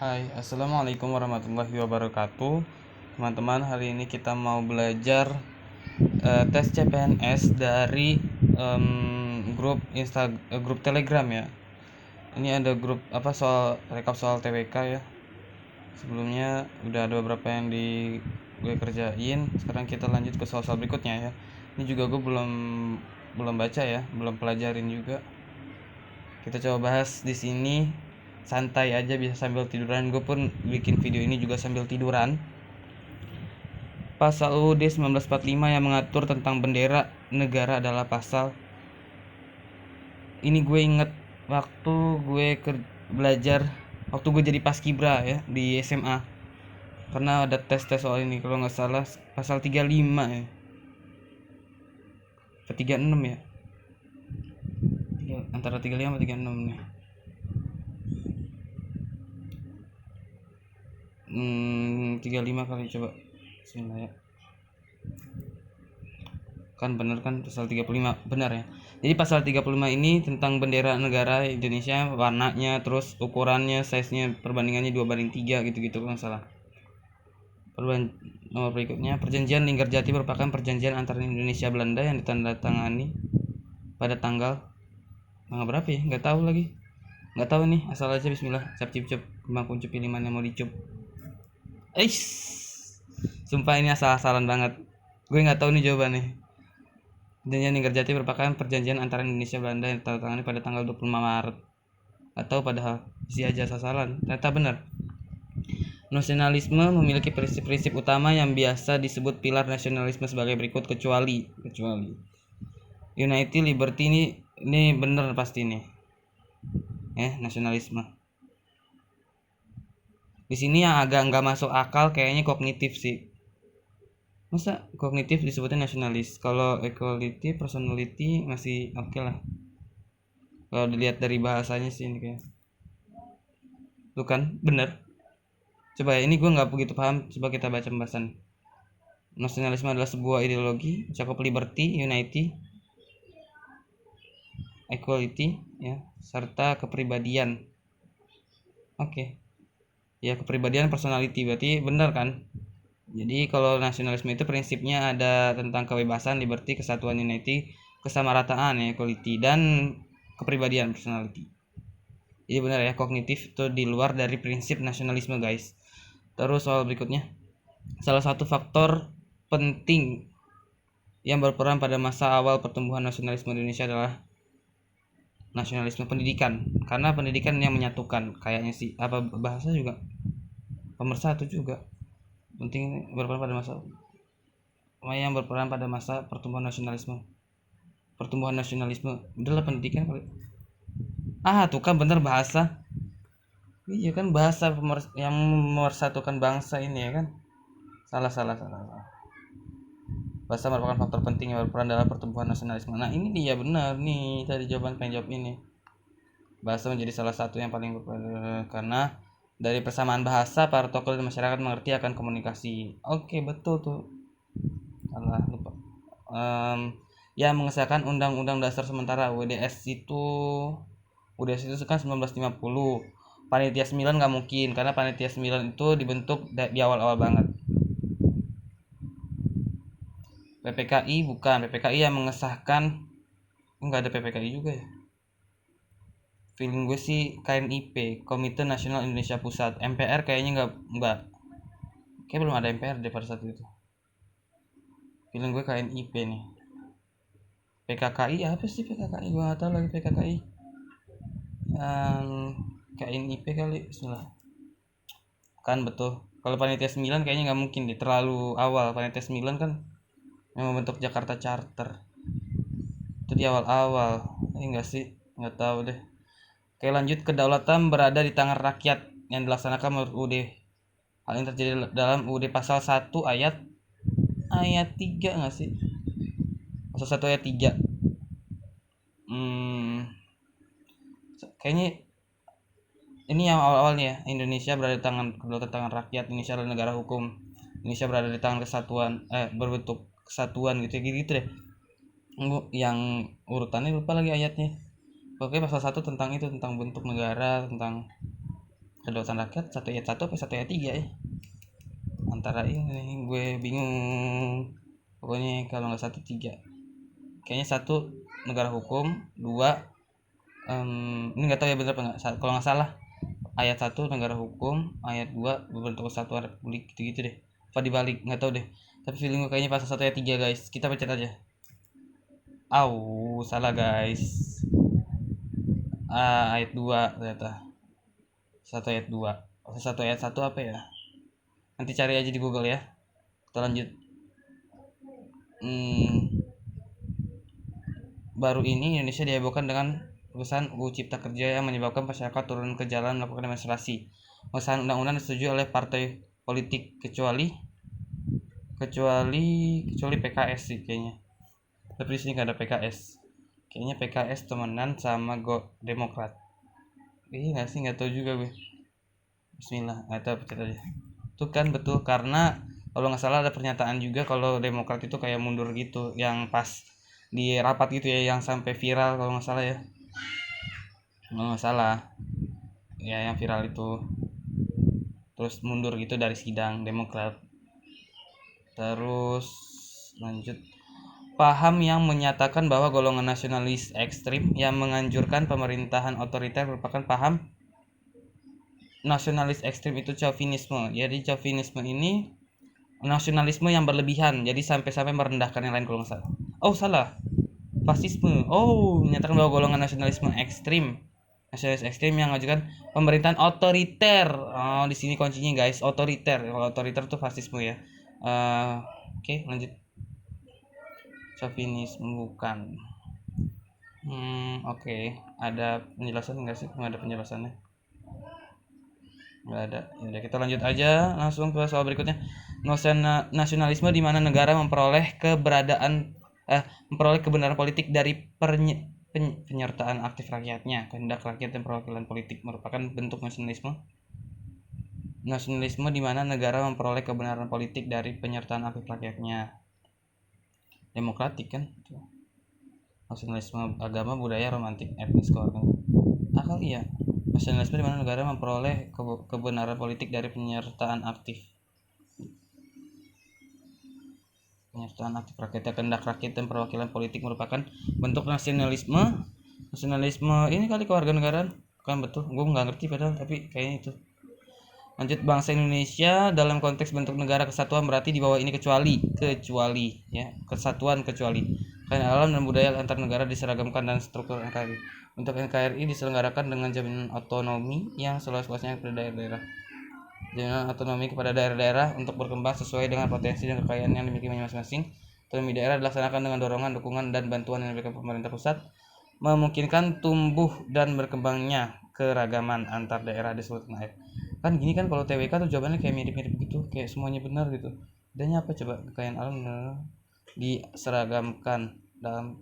Hai, assalamualaikum warahmatullahi wabarakatuh. Teman-teman, hari ini kita mau belajar tes CPNS dari grup Telegram ya. Ini ada grup soal rekap soal TWK ya. Sebelumnya udah ada beberapa yang gue kerjain. Sekarang kita lanjut ke soal-soal berikutnya ya. Ini juga gue belum baca ya, belum pelajarin juga. Kita coba bahas di sini, santai aja, bisa sambil tiduran. Gue pun bikin video ini juga sambil tiduran. Pasal UUD 1945 yang mengatur tentang bendera negara adalah pasal ini. Gue inget waktu belajar, waktu gue jadi paskibra ya di SMA, karena ada tes soal ini. Kalau nggak salah pasal 35 ya, ke 36 ya, antara 35 sama 36 nih. 35 kali, coba bismillah ya. Kan bener kan, pasal 35 benar ya. Jadi pasal 35 ini tentang bendera negara Indonesia, warnanya, terus ukurannya, size-nya, perbandingannya 2:3 gitu-gitu kalau nggak salah. Nomor berikutnya, Perjanjian Linggarjati merupakan perjanjian antara Indonesia Belanda yang ditandatangani pada tanggal berapa ya? Nggak tahu nih, asal aja bismillah. Cap cip cup, kembang kuncup pilihan yang mau dicup. Sumpah ini asal-asalan banget. Gue nggak tahu nih jawabannya. Perjanjian Linggarjati merupakan perjanjian antara Indonesia dan Belanda yang ditandatangani pada tanggal 25 Maret. Atau padahal isi aja sasaran. Ternyata benar. Nasionalisme memiliki prinsip-prinsip utama yang biasa disebut pilar nasionalisme sebagai berikut, kecuali Unity, Liberty. Ini bener pasti nih. Nasionalisme. Di sini yang agak nggak masuk akal kayaknya kognitif sih. Masa kognitif disebutnya nasionalis? Kalau equality, personality masih oke lah. Kalau dilihat dari bahasanya sih ini kayak. Tuh kan, bener. Coba ya, ini gue nggak begitu paham. Coba kita baca pembahasan. Nasionalisme adalah sebuah ideologi mencakup liberty, unity, equality, ya, serta kepribadian. Oke. Ya, kepribadian, personality, berarti benar kan? Jadi kalau nasionalisme itu prinsipnya ada tentang kebebasan, liberty, kesatuan, unity, kesamarataan, ya, equality, dan kepribadian, personality. Jadi benar ya, kognitif itu di luar dari prinsip nasionalisme, guys. Terus soal berikutnya, salah satu faktor penting yang berperan pada masa awal pertumbuhan nasionalisme Indonesia adalah nasionalisme pendidikan, karena pendidikan yang menyatukan kayaknya sih. Apa bahasa juga pemersatu juga penting, berperan pada masa pertumbuhan nasionalisme adalah pendidikan kali. Tuh kan bener, bahasa. Iya kan, bahasa yang memersatukan bangsa ini ya kan. Salah. Bahasa merupakan faktor penting yang berperan dalam pertumbuhan nasionalisme. Nah ini dia benar nih, tadi jawaban pengen jawab ini. Bahasa menjadi salah satu yang paling berperan karena dari persamaan bahasa para tokoh dan masyarakat mengerti akan komunikasi. Oke, betul tuh. Salah, lupa. Yang mengesahkan Undang-Undang Dasar sementara UUDS itu kan 1950. Panitia 9 nggak mungkin, karena Panitia 9 itu dibentuk di awal-awal banget. PPKI bukan, PPKI yang mengesahkan, nggak ada PPKI juga ya. Feeling gue sih KNIP, Komite Nasional Indonesia Pusat. MPR kayaknya nggak. Kayak belum ada MPR deh pada saat itu. Feeling gue KNIP nih. PKKI apa sih PKKI? Gue nggak tahu lagi PKKI. KNIP kali, bismillah. Kan betul. Kalau Panitia 9 kayaknya nggak mungkin deh, terlalu awal. Panitia 9 kan yang membentuk Jakarta Charter. Itu di awal-awal. Enggak sih, nggak tahu deh. Oke, lanjut. Kedaulatan berada di tangan rakyat yang dilaksanakan menurut UUD. Hal ini terjadi dalam UUD pasal 1 ayat 3 nggak sih? Pasal 1 ayat 3. Kayaknya ini yang awal-awalnya ya. Indonesia berada di tangan rakyat. Indonesia adalah negara hukum. Indonesia berada di tangan kesatuan, berbentuk kesatuan gitu deh. Yang urutannya lupa lagi ayatnya. Pokoknya pasal 1 tentang itu, tentang bentuk negara, tentang Kedaulatan rakyat 1 ayat 1 apa 1 ayat 3 ya, antara ini gue bingung. Pokoknya kalau nggak 1 3, kayaknya 1 negara hukum, 2 ini nggak tahu ya bener apa nggak, kalau nggak salah ayat 1 negara hukum, ayat 2 berbentuk kesatuan republik, gitu-gitu deh, apa dibalik nggak tahu deh, tapi feeling gue kayaknya pasal 1 ayat 3 guys. Kita pencet aja. Salah guys. Ayat 2 ternyata. 1 ayat 2. 1 ayat 1 apa ya? Nanti cari aja di Google ya. Kita lanjut. Baru ini Indonesia dihebohkan dengan urusan UU Cipta Kerja yang menyebabkan masyarakat turun ke jalan melakukan demonstrasi. Pengesahan undang-undang disetujui oleh partai politik kecuali PKS sih kayaknya. Tapi di sini nggak ada PKS. Kayaknya PKS temenan sama Demokrat. Nggak sih, nggak tahu juga gue. Bismillah, atau pencet aja. Itu kan betul, karena kalau nggak salah ada pernyataan juga kalau Demokrat itu kayak mundur gitu, yang pas di rapat gitu ya, yang sampai viral kalau nggak salah ya. Kalau nggak salah ya, yang viral itu terus mundur gitu dari sidang Demokrat. Terus lanjut. Paham yang menyatakan bahwa golongan nasionalis ekstrim yang menganjurkan pemerintahan otoriter merupakan paham nasionalis ekstrim itu chauvinisme. Jadi chauvinisme ini nasionalisme yang berlebihan, jadi sampai-sampai merendahkan yang lain kalau nggak salah. Salah. Fasisme. Menyatakan bahwa golongan nasionalisme ekstrim, nasionalis ekstrim yang mengajukan pemerintahan otoriter. Di sini kuncinya guys, otoriter. Kalau otoriter tuh fasisme ya. Oke, lanjut. Chauvinisme bukan. Oke. Ada penjelasan nggak sih? Nggak ada penjelasannya. Nggak ada. Ya, kita lanjut aja langsung ke soal berikutnya. Nasionalisme di mana negara memperoleh kebenaran politik dari penyertaan aktif rakyatnya. Kehendak rakyat dan perwakilan politik merupakan bentuk nasionalisme. Nasionalisme di mana negara memperoleh kebenaran politik dari penyertaan aktif rakyatnya. Demokratik kan? Nasionalisme agama, budaya, romantik, etnis, kewarganegaraan. Kali ya. Nasionalisme di mana negara memperoleh kebenaran politik dari penyertaan aktif rakyat, kehendak rakyat dan perwakilan politik merupakan bentuk nasionalisme. Nasionalisme ini kali kewarganegaraan kan, betul? Gue nggak ngerti padahal, tapi kayaknya itu. Lanjut. Bangsa Indonesia dalam konteks bentuk negara kesatuan berarti di bawah ini kecuali ya, kesatuan kecuali karena alam dan budaya antar negara diseragamkan dan struktur NKRI. Untuk NKRI diselenggarakan dengan jaminan otonomi yang seluas-luasnya kepada daerah-daerah. Jaminan otonomi kepada daerah-daerah untuk berkembang sesuai dengan potensi dan kekayaan yang dimiliki masing-masing. Otonomi daerah dilaksanakan dengan dorongan, dukungan, dan bantuan yang diberikan pemerintah pusat, memungkinkan tumbuh dan berkembangnya keragaman antar daerah di seluruh tanah air. Kan gini kan, kalau TWK tuh jawabannya kayak mirip-mirip gitu, kayak semuanya benar gitu. Adanya apa coba? Kekayaan alam diseragamkan dalam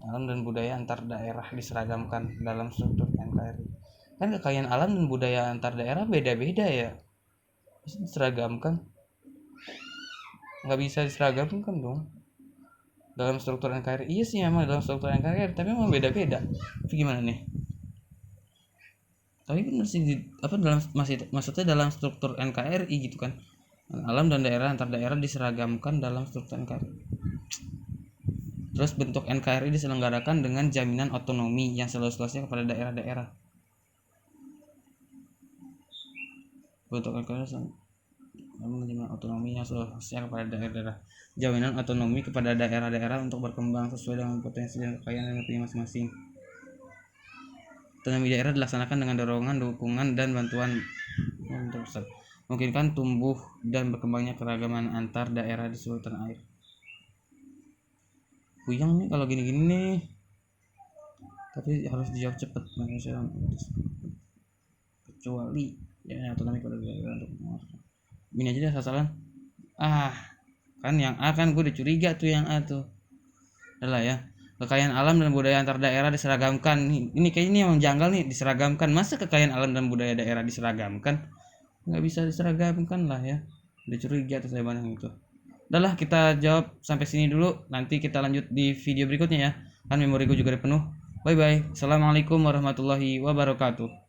alam dan budaya antar daerah diseragamkan dalam struktur NKRI. Kan kekayaan alam dan budaya antar daerah beda-beda ya, diseragamkan? Nggak bisa diseragamkan dong dalam struktur NKRI. Iya sih memang dalam struktur NKRI, tapi memang beda-beda. Tapi gimana nih? Tapi benar sih, maksudnya dalam struktur NKRI gitu kan, alam dan daerah antar daerah diseragamkan dalam struktur NKRI. Terus bentuk NKRI diselenggarakan dengan jaminan otonomi yang seluas-luasnya kepada daerah-daerah. Bentuk NKRI jaminan otonomi yang seluas-luasnya kepada daerah-daerah. Jaminan otonomi kepada daerah-daerah untuk berkembang sesuai dengan potensi dan kekayaan yang dimiliki masing-masing. Otonomi daerah dilaksanakan dengan dorongan, dukungan, dan bantuan untuk pusat, memungkinkan tumbuh dan berkembangnya keragaman antar daerah di seluruh tanah air. Puyeng nih kalau gini-gini nih, tapi harus dijawab cepat. Kecuali ya otonomi pada daerah untuk ini aja deh sasaran. Kan yang A kan gue udah curiga tuh, yang A tuh adalah ya, kekayaan alam dan budaya antar daerah diseragamkan. Ini kayaknya ini yang janggal nih, diseragamkan. Masa kekayaan alam dan budaya daerah diseragamkan? Nggak bisa diseragamkan lah ya. Udah curiga tuh saya banyak gitu. Udahlah, kita jawab sampai sini dulu. Nanti kita lanjut di video berikutnya ya. Kan memori gue juga udah penuh. Bye bye. Assalamualaikum warahmatullahi wabarakatuh.